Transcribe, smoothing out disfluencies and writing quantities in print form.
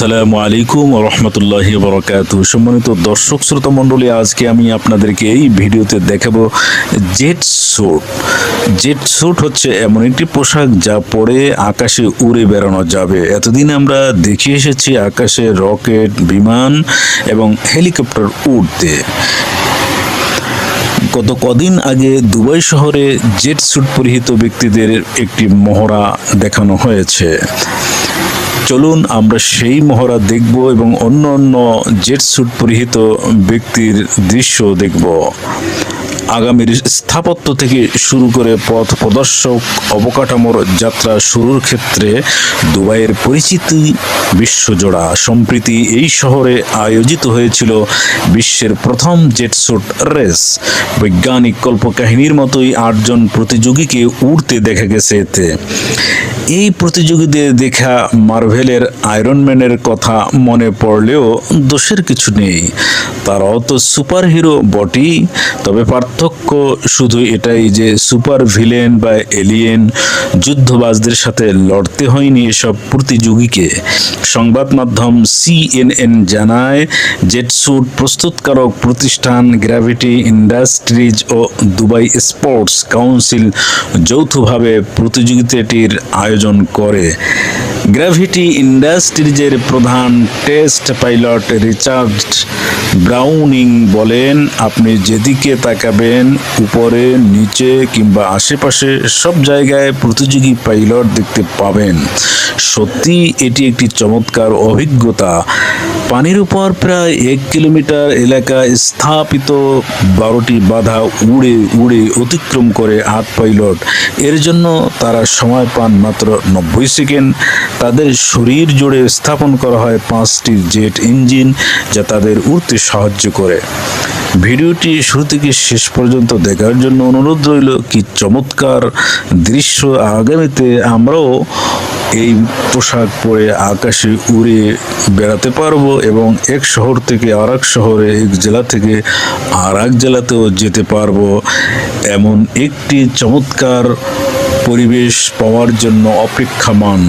আসসালামু আলাইকুম ওয়া রাহমাতুল্লাহি ওয়া বারাকাতুহু। সম্মানিত দর্শক শ্রোতা মণ্ডলী, আজকে আমি আপনাদেরকে এই ভিডিওতে দেখাবো জেট স্যুট। জেট স্যুট হচ্ছে এমন একটি পোশাক যা পরে আকাশে উড়ে বেড়ানো যাবে। এতদিন আমরা দেখে এসেছি আকাশে রকেট, বিমান এবং হেলিকপ্টার উড়তে। গত কদিন আগে দুবাই শহরে জেট স্যুট পরিহিত ব্যক্তিদের একটি মহড়া দেখানো হয়েছে। চলুন আমরা সেই মহড়া দেখব এবং অন্য অন্য জেট স্যুট পরিহিত ব্যক্তির দৃশ্য দেখব। আগামীর স্থাপত্য থেকে শুরু করে পথ প্রদর্শক অবকাঠামোর যাত্রা শুরুর ক্ষেত্রে দুবাইয়ের পরিচিতি বিশ্বজোড়া। সম্প্রতি এই শহরে আয়োজিত হয়েছিল বিশ্বের প্রথম জেট স্যুট রেস। বৈজ্ঞানিক কল্পকাহিনীর মতোই 8জন প্রতিযোগীকে উড়তে দেখা গেছে এতে। এই প্রতিযোগীদের দেখা মার্ভেলের আয়রন ম্যানের কথা মনে পড়লেও দোষের কিছু নেই, তারাও তো সুপার হিরো বটেই। তবে পার্থক্য শুধু এটাই যে সুপার ভিলেন বা এলিয়েন যুদ্ধবাজদের সাথে লড়তে হয়নি এসব প্রতিযোগীকে। সংবাদ মাধ্যম CNN জানায়, জেটস্যুট প্রস্তুতকারক প্রতিষ্ঠান গ্র্যাভিটি ইন্ডাস্ট্রিজ ও দুবাই স্পোর্টস কাউন্সিল যৌথভাবে প্রতিযোগিতাটির আয়োজন করে। গ্র্যাভিটি ইন্ডাস্ট্রিজের প্রধান টেস্ট পাইলট রিচার্ড ব্রাউনিং বলেন, আপনি যেদিকে তাকাবেন উপরে, নিচে কিংবা আশেপাশে সব জায়গায় প্রতিযোগী পাইলট দেখতে পাবেন। সত্যি এটি একটি চমৎকার অভিজ্ঞতা। পানির উপর প্রায় 1 কিলোমিটার এলাকা স্থাপিত 12টি বাধা উড়ে উড়ে অতিক্রম করে 8 পাইলট। এর জন্য তারা সময় পান মাত্র 90 সেকেন্ড। তাদের শরীর জুড়ে স্থাপন করা হয় 5টি জেট ইঞ্জিন, যা তাদের উড়তে সাহায্য করে। ভিডিওটি শুরু থেকে শেষ পর্যন্ত দেখার জন্য অনুরোধ রইল। কি চমৎকার দৃশ্য! আগামীতে আমরাও এই পোশাক পরে আকাশে উড়ে বেড়াতে পারবো এবং এক শহর থেকে আরেক শহরে, এক জেলা থেকে আরেক জেলাতেও যেতে পারবো। এমন একটি চমৎকার পরিবেশ পাওয়ার জন্য অপেক্ষমাণ।